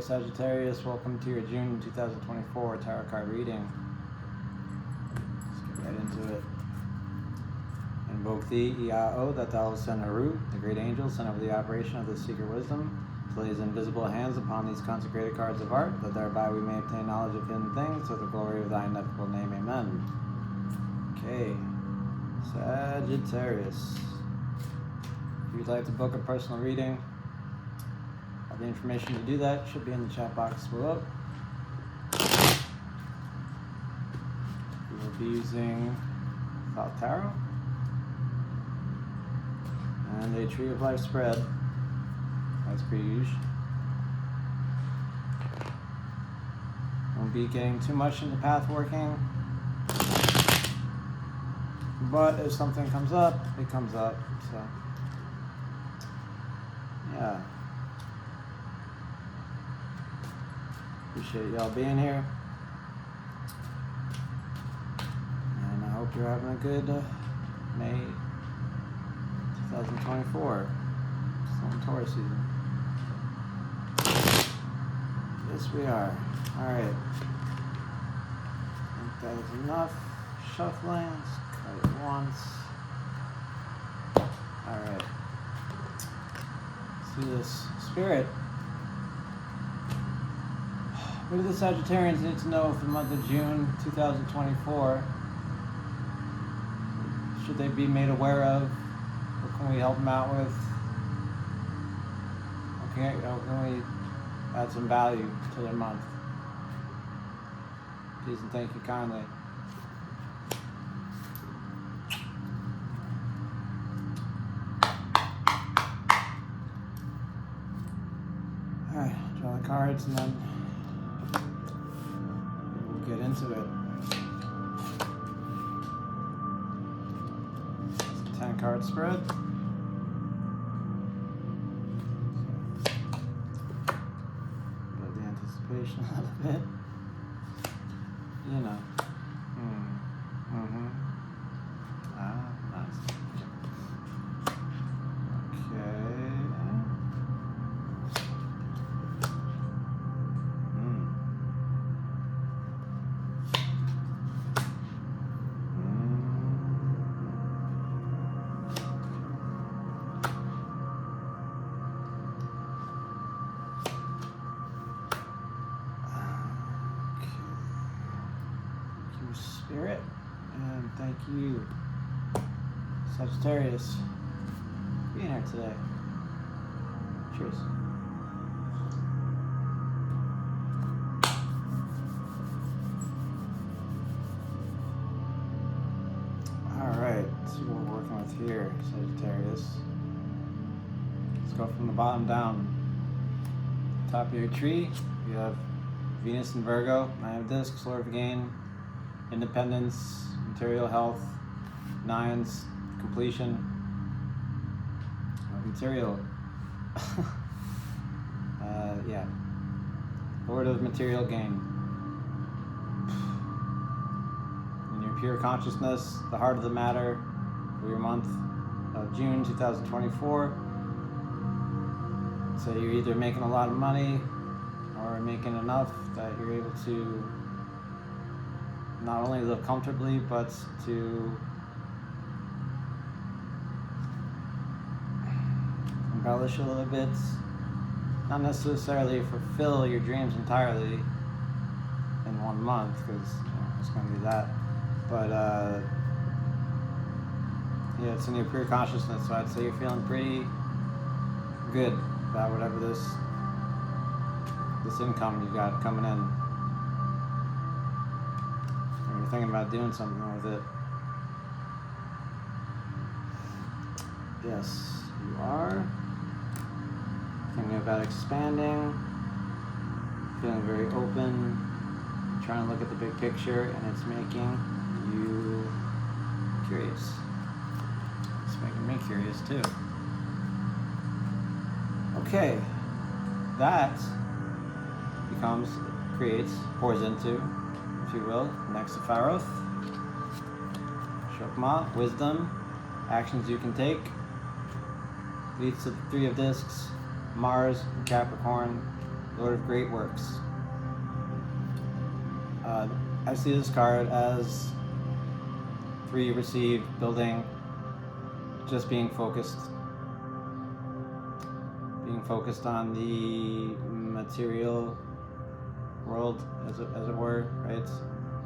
Sagittarius, welcome to your June 2024 tarot card reading. Let's get right into it. Invoke thee, Iao, that thou wilt send Haru, the great angel, sent over the operation of the secret wisdom, to lay his invisible hands upon these consecrated cards of art, that thereby we may obtain knowledge of hidden things, to the glory of thy ineffable name. Amen. Okay, Sagittarius. If you'd like to book a personal reading, all the information to do that should be in the chat box below. We will be using Thought Tarot and a Tree of Life spread. That's pretty usual. Won't be getting too much into path working, but if something comes up, it comes up. So, yeah. Appreciate y'all being here, and I hope you're having a good May 2024. Still in Taurus season. Yes, we are. Alright. I think that is enough shuffling. Let's cut it once. Alright. Let's do this. Spirit. What do the Sagittarians need to know for the month of June 2024? Should they be made aware of? What can we help them out with? How can we add some value to their month? Please and thank you kindly. Alright, draw the cards and then we'll get into it. It's a 10 card spread. Build the anticipation a little bit. You know. Nice. Okay. Spirit, and thank you, Sagittarius, for being here today. Cheers. Alright, let's see what we're working with here, Sagittarius. Let's go from the bottom down. Top of your tree, you have Venus and Virgo, 9 of discs, Lord of Gain, independence, material health, 9s, completion, material, yeah, Lord of material gain. In your pure consciousness, the heart of the matter for your month of June 2024. So you're either making a lot of money or making enough that you're able to not only live comfortably, but to embellish a little bit. Not necessarily fulfill your dreams entirely in 1 month, because it's going to be that. But yeah, it's in your pure consciousness, so I'd say you're feeling pretty good about whatever this income you got coming in. You're thinking about doing something with it. Yes, you are. Thinking about expanding. Feeling very open. Trying to look at the big picture, and it's making you curious. It's making me curious too. Okay, that pours into, if you will, next to Pharos. Shokma, wisdom, actions you can take. Leads to the 3 of discs, Mars, Capricorn, Lord of great works. I see this card as 3 receive, building, just being focused on the material world, as it were, right?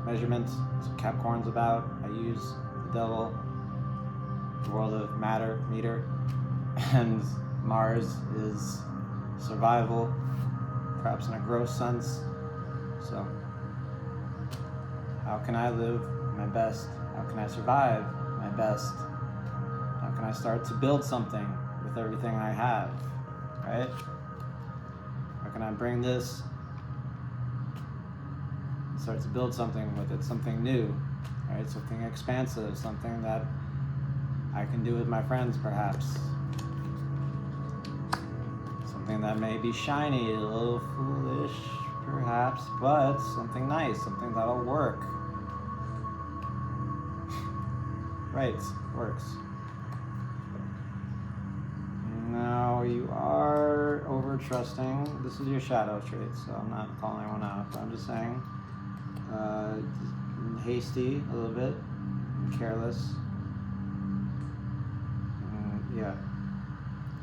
Measurements, that's what Capricorn's about. I use the devil, the world of matter, meter, and Mars is survival, perhaps in a gross sense. So, how can I live my best? How can I survive my best? How can I start to build something with everything I have, right? How can I bring this, start to build something with it, something new, right? Something expansive, something that I can do with my friends, perhaps. Something that may be shiny, a little foolish, perhaps, but something nice, something that'll work. Right, works. Now you are over trusting. This is your shadow trait, so I'm not calling anyone out, but I'm just saying hasty a little bit, careless. Yeah,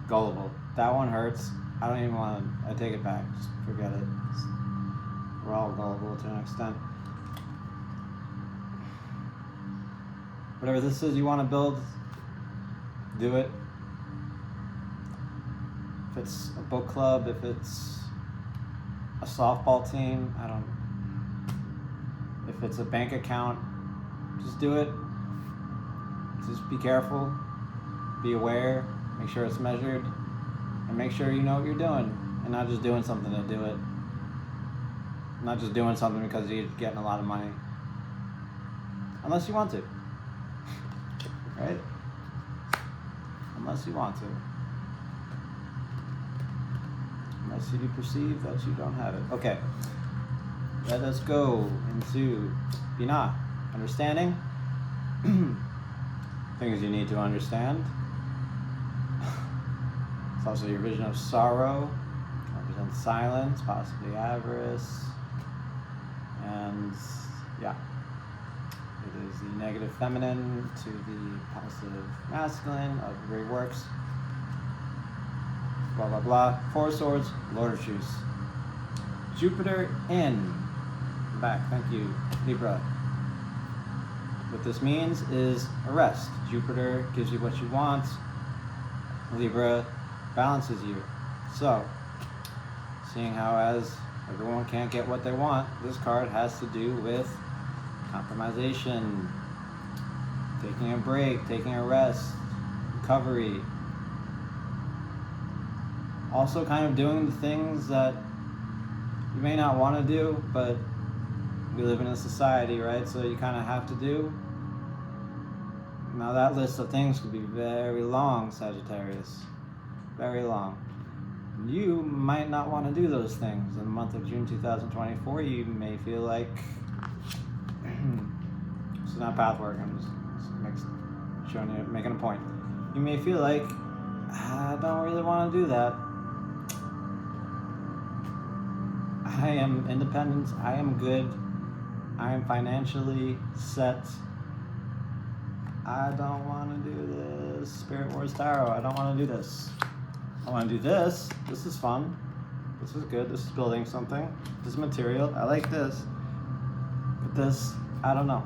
gullible. That one hurts. I don't even want to. I take it back. Just forget it. We're all gullible to an extent. Whatever this is you want to build, do it. If it's a book club, if it's a softball team, if it's a bank account, just do it. Just be careful, be aware, make sure it's measured, and make sure you know what you're doing, and not just doing something to do it. Not just doing something because you're getting a lot of money. Unless you want to. Right? Unless you want to. Unless you perceive that you don't have it. Okay. Let us go into Binah. Understanding. Things you need to understand. It's also your vision of sorrow. Represents silence, possibly avarice. And yeah. It is the negative feminine to the positive masculine of great works. Blah, blah, blah. 4 swords, Lord of Truths. Jupiter in. Back, thank you, Libra. What this means is a rest. Jupiter gives you what you want. Libra balances you. So, seeing how as everyone can't get what they want, this card has to do with compromisation, taking a break, taking a rest, recovery. Also kind of doing the things that you may not want to do, but we live in a society, right? So you kind of have to do. Now that list of things could be very long, Sagittarius. Very long. You might not want to do those things. In the month of June 2024, you may feel like this is not path work, I'm just showing you, making a point. You may feel like, I don't really want to do that. I am independent, I am good, I am financially set. I don't want to do this. Spirit Wars Tarot, I don't want to do this. I want to do this. This is fun. This is good. This is building something. This is material. I like this. But this, I don't know.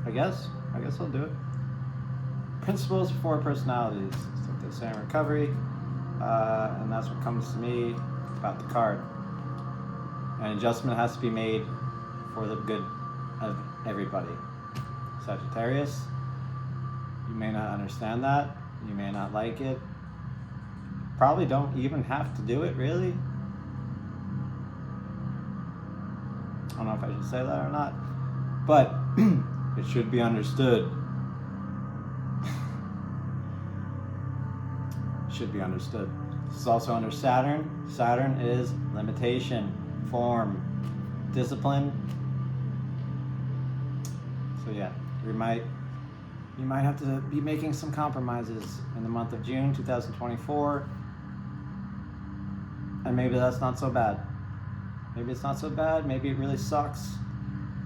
I guess I'll do it. Principles for personalities. That's what they say in recovery. And that's what comes to me about the card. An adjustment has to be made for the good of everybody. Sagittarius, you may not understand that. You may not like it. Probably don't even have to do it, really. I don't know if I should say that or not. But it should be understood. Should be understood. This is also under Saturn. Saturn is limitation, form, discipline. So yeah, you might have to be making some compromises in the month of June 2024. And maybe that's not so bad. Maybe it's not so bad. Maybe it really sucks.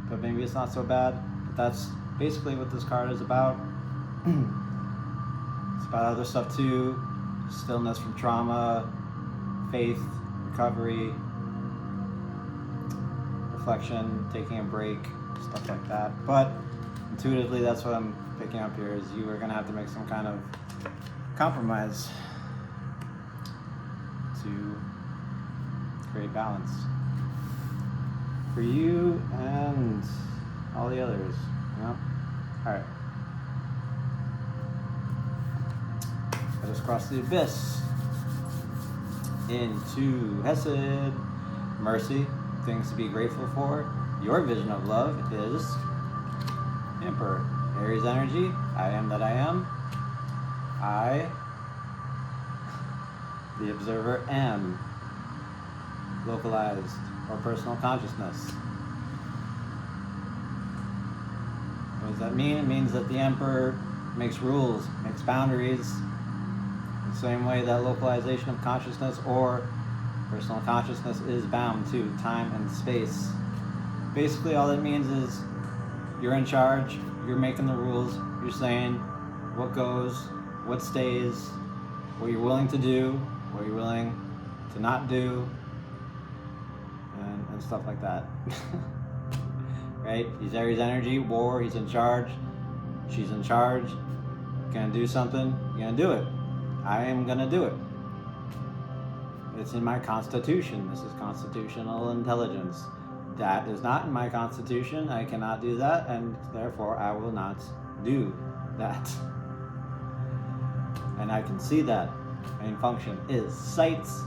But maybe it's not so bad. But that's basically what this card is about. It's about other stuff too. Stillness from trauma, faith, recovery, reflection, taking a break, stuff like that. But intuitively, that's what I'm picking up here, is you are going to have to make some kind of compromise to create balance for you and all the others, you know? All right. Let us cross the abyss into Hesed, mercy, things to be grateful for. Your vision of love is Emperor, Aries energy, I am that I am. I, the observer, am localized or personal consciousness. What does that mean? It means that the Emperor makes rules, makes boundaries, the same way that localization of consciousness or personal consciousness is bound to time and space. Basically, all that means is you're in charge, you're making the rules, you're saying what goes, what stays, what you're willing to do, what you're willing to not do, and stuff like that. Right? He's Aries energy, war, he's in charge, she's in charge, you're gonna do something, you're gonna do it. I am gonna do it. It's in my constitution. This is constitutional intelligence. That is not in my constitution. I cannot do that, and therefore I will not do that. And I can see that. Main function is sights.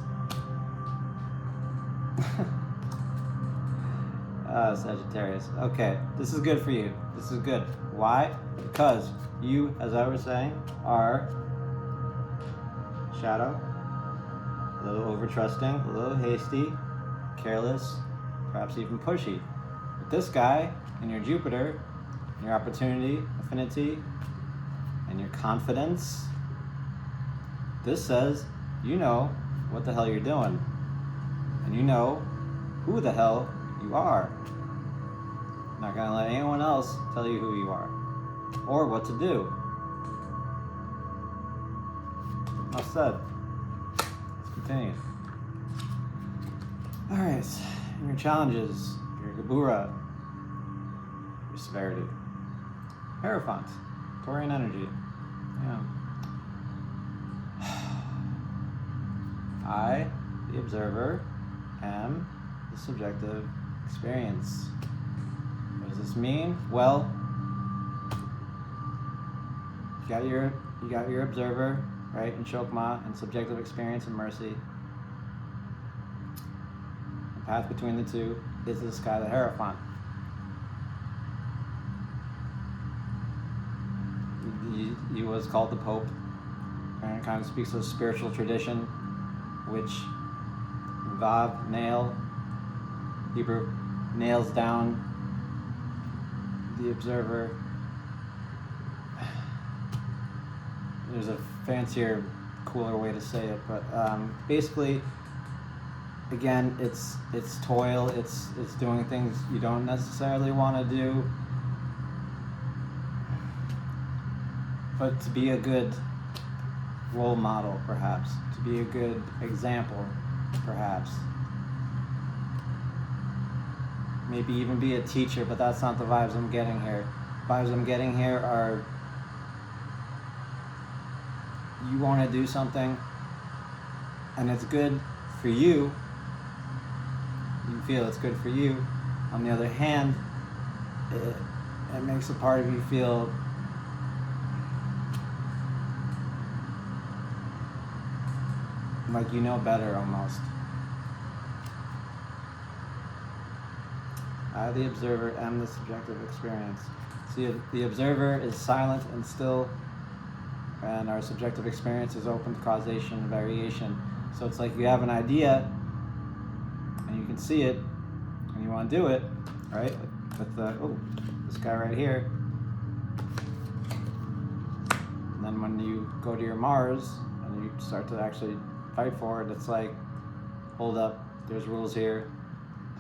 Sagittarius. Okay, this is good for you. This is good. Why? Because you, as I was saying, are shadow, a little over-trusting, a little hasty, careless, perhaps even pushy. But this guy, in your Jupiter, your opportunity, affinity, and your confidence, this says you know what the hell you're doing. And you know who the hell you are. You're not gonna let anyone else tell you who you are or what to do. Enough said. Let's continue. Alright, your challenges, your Gabura, your severity. Hierophant, Taurian energy. Yeah. I, the observer, am the subjective experience. What does this mean? Well, you got your observer, right, in Chokmah, and subjective experience and mercy. The path between the two is this guy, the Hierophant. He was called the Pope, and it kind of speaks of spiritual tradition, which Vav, nail, Hebrew, nails down the observer. There's a fancier, cooler way to say it, but basically, again, it's toil. It's doing things you don't necessarily want to do, but to be a good role model, perhaps, to be a good example, perhaps. Maybe even be a teacher, but that's not the vibes I'm getting here. Vibes I'm getting here are you want to do something and it's good for you. You feel it's good for you. On the other hand, it makes a part of you feel like you know better almost. I, the observer, am the subjective experience. See, the observer is silent and still, and our subjective experience is open to causation and variation. So it's like you have an idea, and you can see it, and you want to do it, right? With this guy right here. And then when you go to your Mars, and you start to actually fight for it, it's like, hold up, there's rules here,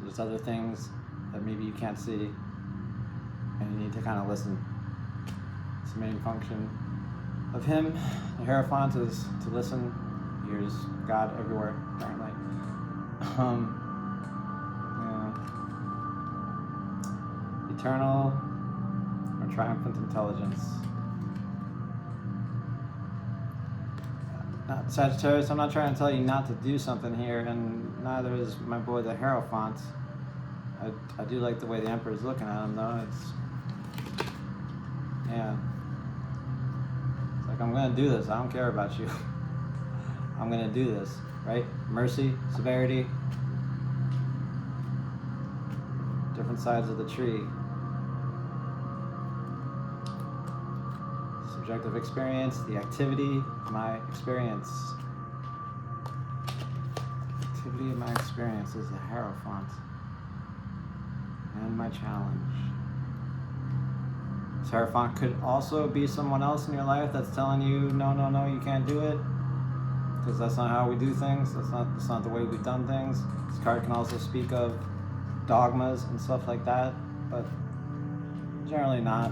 there's other things that maybe you can't see, and you need to kind of listen. It's the main function of him, the Hierophant, is to listen. He hears God everywhere, apparently. Yeah. Eternal or triumphant intelligence. Sagittarius, I'm not trying to tell you not to do something here, and neither is my boy the Hierophant. I do like the way the Emperor's looking at him, though. Yeah. It's like, I'm going to do this. I don't care about you. I'm going to do this, right? Mercy, severity, different sides of the tree. Subjective experience, the activity, my experience. Activity of my experience is the Hierophant. And my challenge. This Hierophant could also be someone else in your life that's telling you, no, you can't do it. Because that's not how we do things. That's not the way we've done things. This card can also speak of dogmas and stuff like that, but generally not.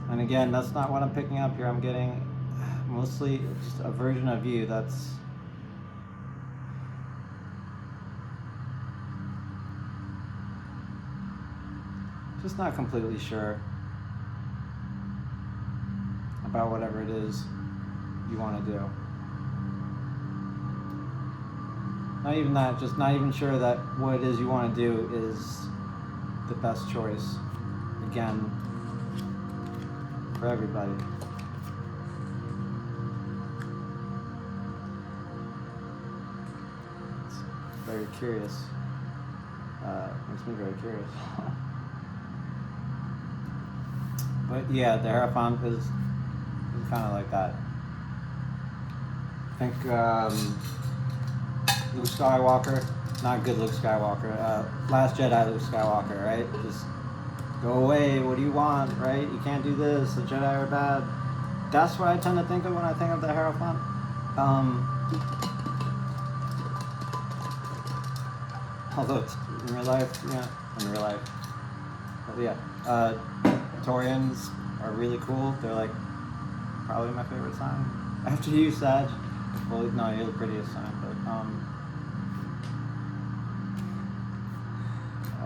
And again, that's not what I'm picking up here. I'm getting mostly just a version of you that's just not completely sure about whatever it is you want to do. Not even that, just not even sure that what it is you want to do is the best choice. Again, for everybody. It's very curious. Makes me very curious. But yeah, the Hierophant is kind of like that. I think Luke Skywalker, not good Luke Skywalker, Last Jedi Luke Skywalker, right? Just go away, what do you want, right? You can't do this, the Jedi are bad. That's what I tend to think of when I think of the Hierophant. Although it's in real life, but yeah, Taurians are really cool. They're like probably my favorite sign. After you, Sag. Well, no, you're the prettiest sign, but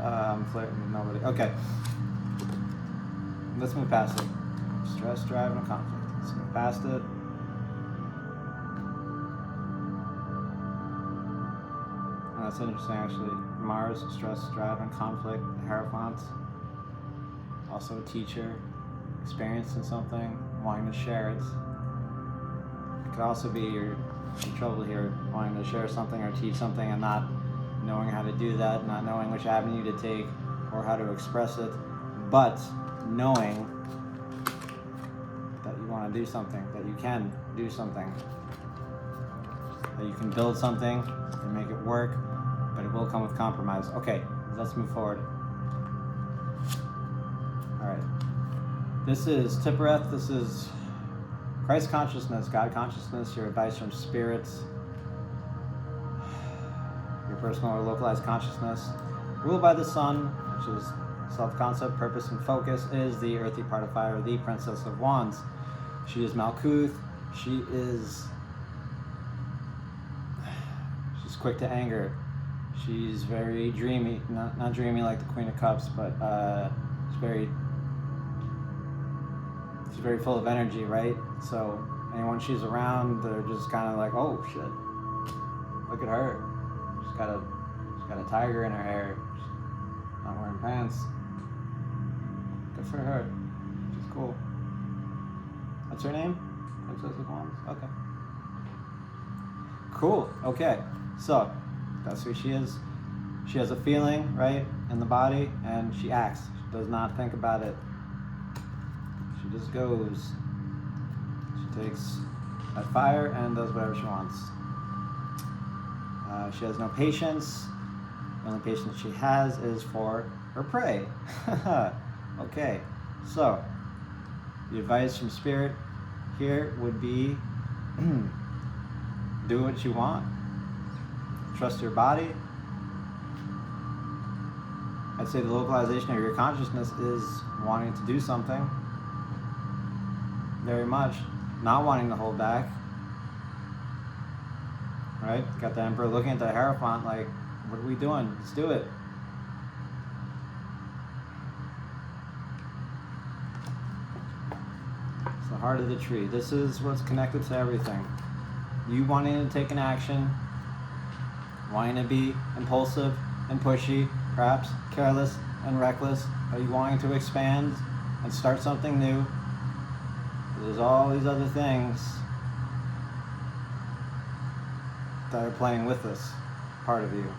I'm flirting with nobody. Okay. Let's move past it. Stress, drive, and conflict. Let's move past it. Oh, that's interesting, actually. Mars, stress, drive, and conflict. The Hierophant. Also a teacher, experienced in something, wanting to share it. It could also be you're in trouble here, wanting to share something or teach something and not knowing how to do that, not knowing which avenue to take or how to express it, but knowing that you want to do something, that you can do something, that you can build something and make it work, but it will come with compromise. Okay, let's move forward. All right. This is Tippereth. This is Christ consciousness, God consciousness, your advice from spirits, your personal or localized consciousness. Ruled by the sun, which is self-concept, purpose, and focus, is the earthy part of fire, the Princess of Wands. She is Malkuth. She's quick to anger. She's very dreamy, not dreamy like the Queen of Cups, but she's very full of energy, right? So anyone she's around, they're just kind of like, oh shit, look at her. She's got a tiger in her hair. She's not wearing pants. Good for her. She's cool. What's her name? Princess of Wands? Okay. Cool. Okay. So that's who she is. She has a feeling, right, in the body, and she acts. She does not think about it. She just goes. She takes that fire and does whatever she wants. She has no patience. The only patience she has is for her prey. Okay, so the advice from Spirit here would be do what you want. trust your body. I'd say the localization of your consciousness is wanting to do something. Very much. Not wanting to hold back. Right? Got the Emperor looking at the Hierophant like, what are we doing? Let's do it. It's the heart of the tree. This is what's connected to everything. You wanting to take an action, wanting to be impulsive and pushy, perhaps careless and reckless. Are you wanting to expand and start something new? There's all these other things that are playing with this part of you,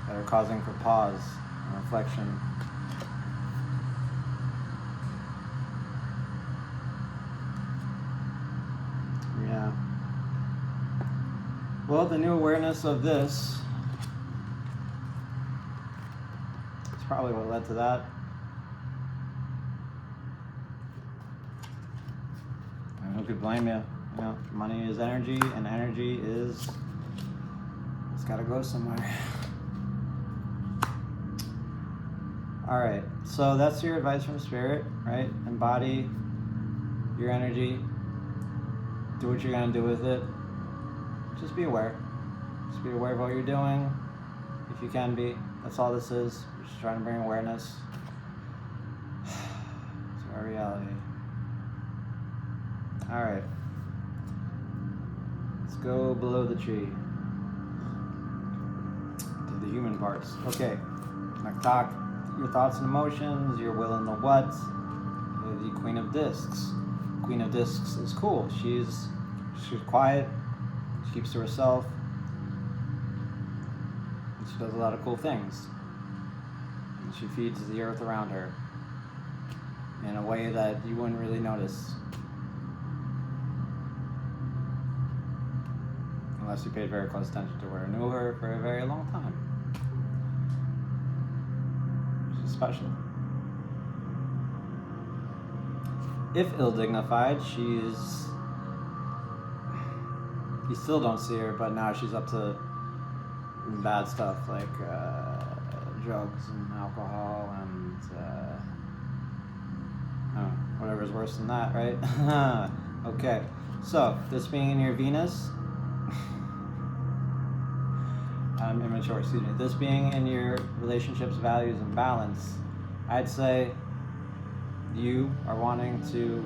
that are causing for pause and reflection. Yeah. Well, the new awareness of this is probably what led to that. And who could blame you? You know, money is energy, and energy is, it's got to go somewhere. All right, so that's your advice from Spirit, right? Embody your energy. Do what you're going to do with it. Just be aware. Just be aware of what you're doing, if you can be. That's all this is. We're just trying to bring awareness to our reality. All right. Let's go below the tree to the human parts. Okay. Now talk your thoughts and emotions, your will and the what. The Queen of Discs. Queen of Discs is cool. She's quiet. She keeps to herself. And she does a lot of cool things. And she feeds the earth around her in a way that you wouldn't really notice unless you paid very close attention to her. Knew her for a very long time. She's special. If ill-dignified, you still don't see her, but now she's up to bad stuff like drugs and alcohol and whatever's worse than that, right? Okay, so this being in your Venus, I'm immature, excuse me. This being in your relationships, values, and balance, I'd say you are wanting to,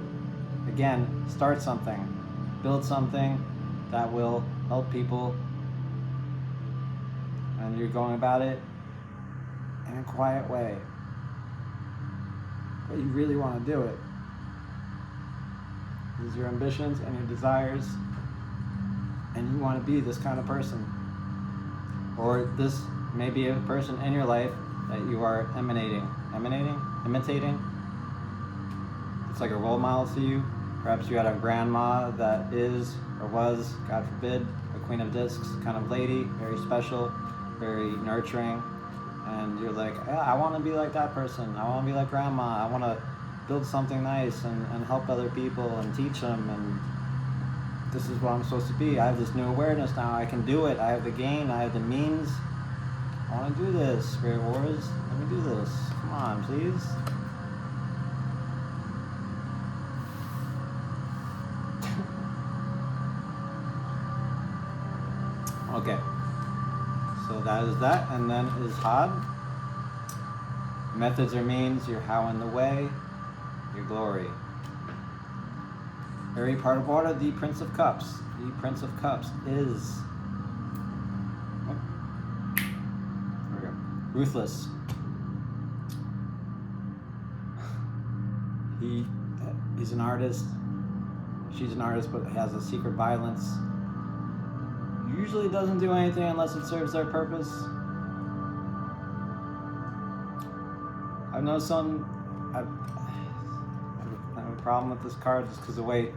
again, start something, build something that will help people, and you're going about it in a quiet way, but you really want to do it. These are your ambitions and your desires, and you want to be this kind of person, or this may be a person in your life that you are imitating. It's like a role model to you. Perhaps you had a grandma that is or was, God forbid, a Queen of Discs kind of lady, very special, very nurturing, and you're like, yeah, I want to be like that person. I want to be like grandma. I want to build something nice and help other people and teach them, and this is what I'm supposed to be. I have this new awareness now. I can do it. I have the gain. I have the means. I want to do this, Spirit Wars. Let me do this. Come on, please. Okay, so that is that, and then is Had. Methods or means, your how and the way, your glory. Every part of order, the Prince of Cups. The Prince of Cups is there we go. Ruthless. He's an artist. She's an artist, but has a secret violence. Usually doesn't do anything unless it serves their purpose. I've noticed I have a problem with this card just because the way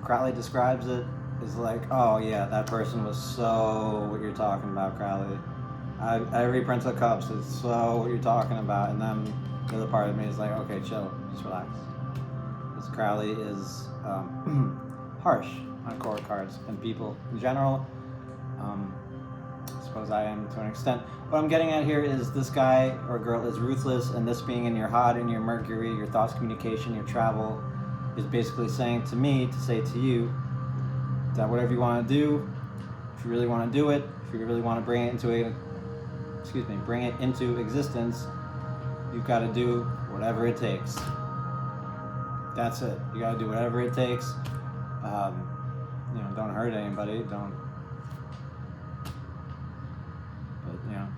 Crowley describes it is like, oh yeah, that person was so what you're talking about, Crowley. Every Prince of Cups is so what you're talking about, and then the other part of me is like, okay, chill, just relax. Because Crowley is harsh on core cards and people in general. I suppose I am to an extent. What I'm getting at here is this guy or girl is ruthless, and this being in your heart, in your Mercury, your thoughts, communication, your travel, is basically saying to me to say to you that whatever you want to do, if you really want to do it, if you really want to bring it into existence, you've got to do whatever it takes. That's it. You got to do whatever it takes. Don't hurt anybody. But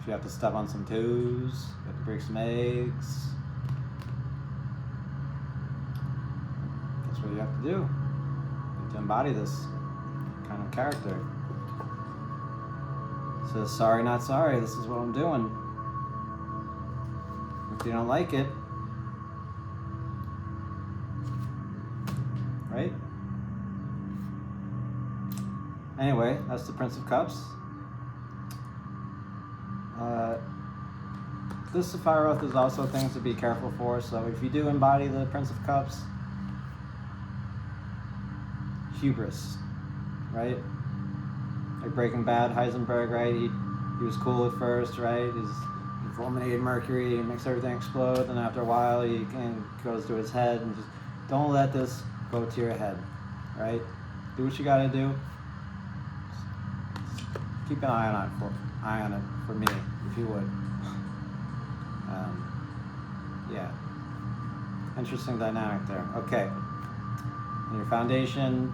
if you have to step on some toes, you have to break some eggs, that's what you have to do. You have to embody this kind of character. So sorry, not sorry. This is what I'm doing. If you don't like it, right? Anyway, that's the Prince of Cups. This Sephiroth is also things to be careful for. So if you do embody the Prince of Cups, hubris, right? Like Breaking Bad, Heisenberg, right? He was cool at first, right? He fulminated Mercury and makes everything explode, and after a while he goes to his head, and just don't let this go to your head, right? Do what you gotta do. Just keep an eye on it for me, if you would. Yeah. Interesting dynamic there. Okay. And your foundation,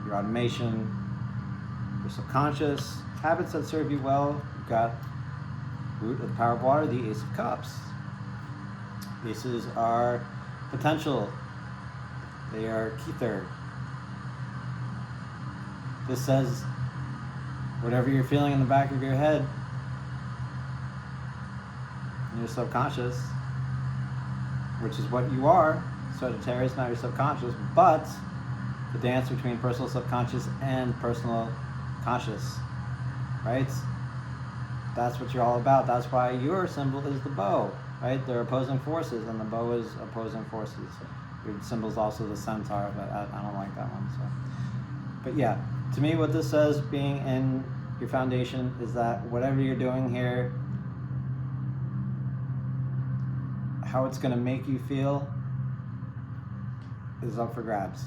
your automation, your subconscious, habits that serve you well. You've got root of the power of water, the Ace of Cups. Aces are potential. They are Kether. This says whatever you're feeling in the back of your head, in your subconscious, which is what you are, Sagittarius, not your subconscious, but the dance between personal subconscious and personal conscious, right? That's what you're all about. That's why your symbol is the bow, right? They're opposing forces, and the bow is opposing forces. Your symbol's also the centaur, but I don't like that one. So, but yeah, to me, what this says, being in your foundation, is that whatever you're doing here, how it's going to make you feel is up for grabs,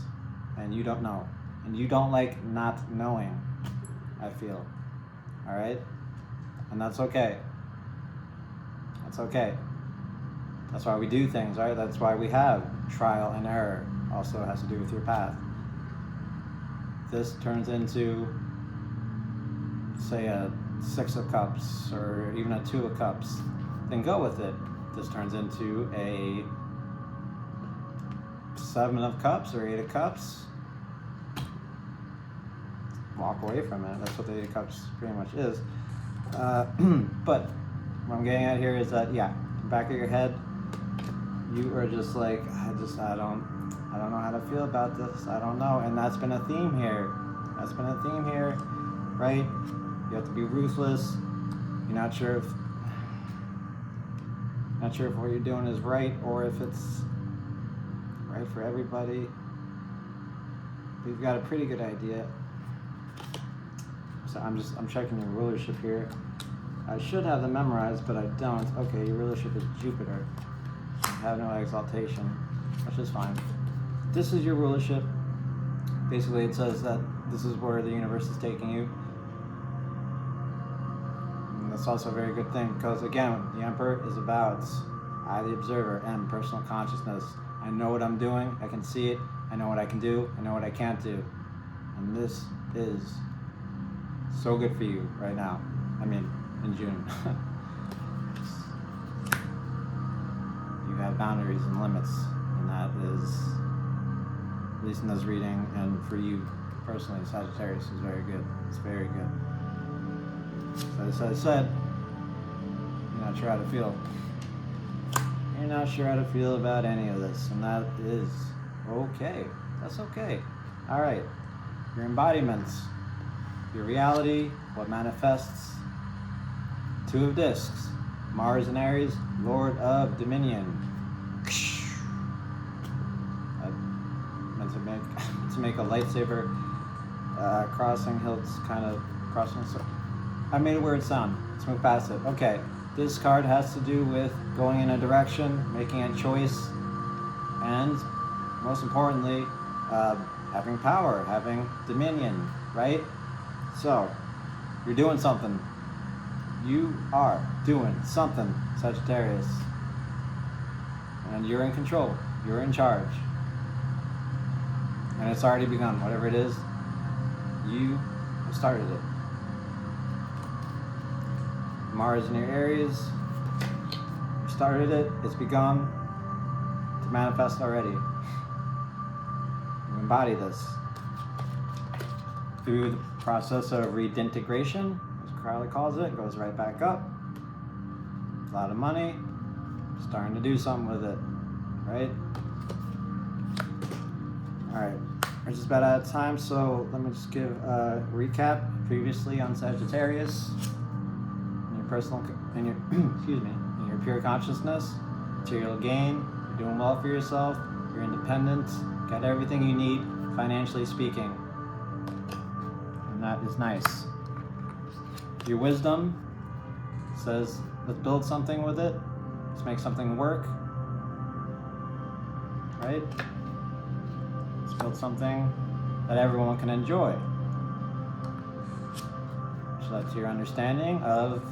and you don't know, and you don't like not knowing. I feel, all right, and that's okay. That's okay. That's why we do things, right? That's why we have trial and error. Also has to do with your path. This turns into, say, a 6 of Cups or even a 2 of Cups, then go with it. This turns into a 7 of Cups or 8 of Cups. Walk away from it. That's what the 8 of Cups pretty much is. But what I'm getting at here is that, yeah, back of your head, you are just like, I don't know how to feel about this. I don't know. And that's been a theme here. Right? You have to be ruthless. You're not sure if what you're doing is right or if it's right for everybody. But you've got a pretty good idea. So I'm checking your rulership here. I should have them memorized, but I don't. Okay, your rulership is Jupiter. You have no exaltation, which is fine. This is your rulership. Basically, it says that this is where the universe is taking you. And that's also a very good thing, because again, the Emperor is about I, the observer, am personal consciousness. I know what I'm doing. I can see it. I know what I can do. I know what I can't do. And this is so good for you right now. I mean, in June. You have boundaries and limits, and that is, at least in this reading, and for you personally, Sagittarius, is very good. It's very good. So as I said, you're not sure how to feel. You're not sure how to feel about any of this, and that is okay. That's okay. All right. Your embodiments, your reality, what manifests. 2 of Discs, Mars and Aries, Lord of Dominion. I meant to make a lightsaber crossing hilts, kind of crossing. I made a weird sound. Let's move past it. Okay, this card has to do with going in a direction, making a choice, and most importantly, having power, having dominion, right? So, you're doing something. You are doing something, Sagittarius. And you're in control. You're in charge. And it's already begun. Whatever it is, you have started it. Mars in your Aries. You started it. It's begun to manifest already. You embody this. Through the process of redintegration, as Crowley calls it, goes right back up. A lot of money. Starting to do something with it, right? Alright, we're just about out of time, so let me just give a recap previously on Sagittarius. In your personal, in your, excuse me, in your pure consciousness, material gain, you're doing well for yourself, you're independent, got everything you need, financially speaking. And that is nice. Your wisdom says, let's build something with it. Let's make something work, right? Let's build something that everyone can enjoy. So that's your understanding of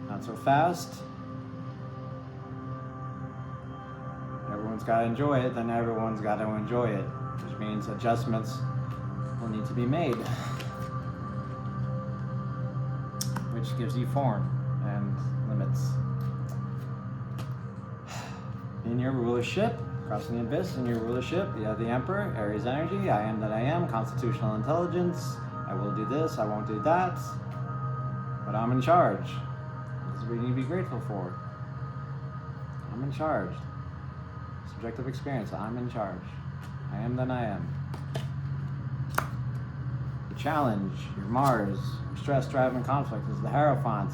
not so fast. Everyone's got to enjoy it, then everyone's got to enjoy it, which means adjustments will need to be made, which gives you form and limits. In your rulership, crossing the abyss, in your rulership, you have the Emperor, Aries energy, I am that I am, constitutional intelligence, I will do this, I won't do that, but I'm in charge. This is what you need to be grateful for. I'm in charge. Subjective experience, I'm in charge. I am that I am. The challenge, your Mars, your stress, drive, and conflict is the Hierophant.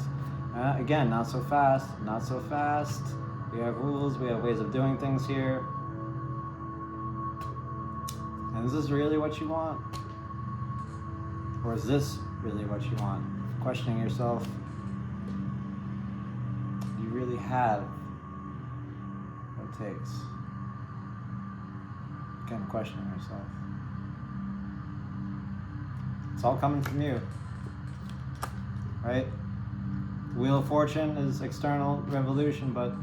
Again, not so fast, not so fast. We have rules, we have ways of doing things here. And is this really what you want? Or is this really what you want? Questioning yourself. Do you really have what it takes? Again, questioning yourself. It's all coming from you, right? The Wheel of Fortune is external revolution, but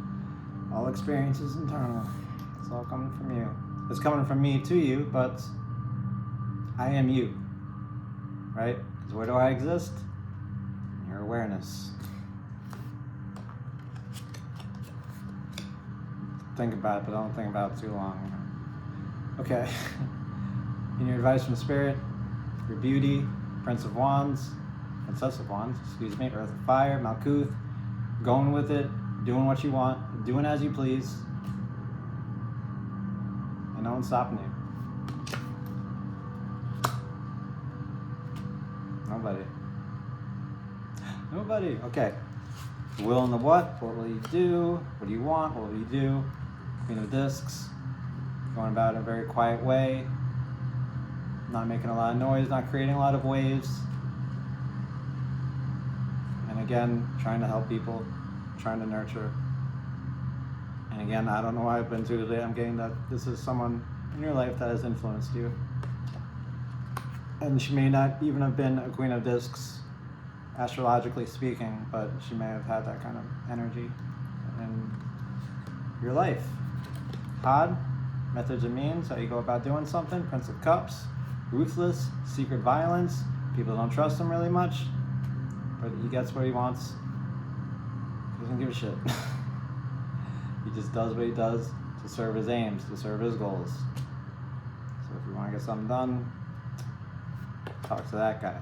all experience is internal. It's all coming from you. It's coming from me to you, but I am you, right? Because where do I exist? In your awareness. Think about it, but don't think about it too long. Okay. In your advice from Spirit, your beauty, Prince of Wands, Princess of Wands, excuse me, Earth of Fire, Malkuth, going with it, doing what you want, doing as you please, and no one's stopping you. Nobody. Nobody. Okay. Will and the what? What will you do? What do you want? What will you do? Queen of Discs. Going about it in a very quiet way. Not making a lot of noise, not creating a lot of waves. And again, trying to help people, trying to nurture. And again, I don't know why I've been through today. I'm getting that this is someone in your life that has influenced you. And she may not even have been a Queen of Discs, astrologically speaking, but she may have had that kind of energy in your life. Pod, methods and means, how you go about doing something. Prince of Cups, ruthless, secret violence. People don't trust him really much, but he gets what he wants. He doesn't give a shit. He just does what he does to serve his aims, to serve his goals. So if you want to get something done, talk to that guy,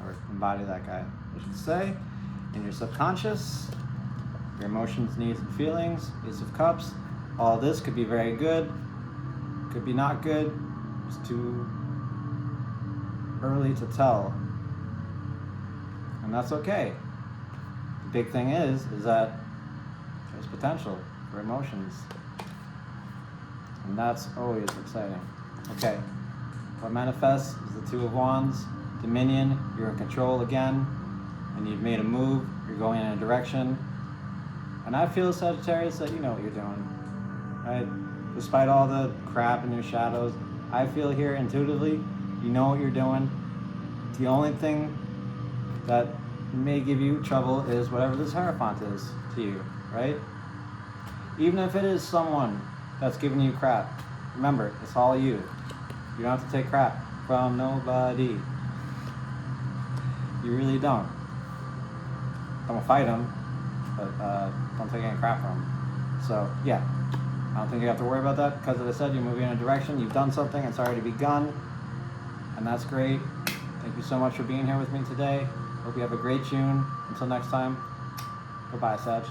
or embody that guy, I should say. In your subconscious, your emotions, needs, and feelings, Ace of Cups. All this could be very good, could be not good. It's too early to tell, and that's okay. The big thing is that there's potential for emotions, and that's always exciting. Okay, What manifests is the Two of Wands, dominion. You're in control again, and you've made a move. You're going in a direction. And I feel, Sagittarius, that you know what you're doing, right? Despite all the crap in your shadows, I feel here intuitively, you know what you're doing. The only thing that may give you trouble is whatever this Hierophant is to you, right? Even if it is someone that's giving you crap, remember, it's all you. You don't have to take crap from nobody. You really don't. Don't fight them, but don't take any crap from them. So, yeah. I don't think you have to worry about that because, as I said, you're moving in a direction. You've done something. It's already begun. And that's great. Thank you so much for being here with me today. Hope you have a great June. Until next time, goodbye, Sag.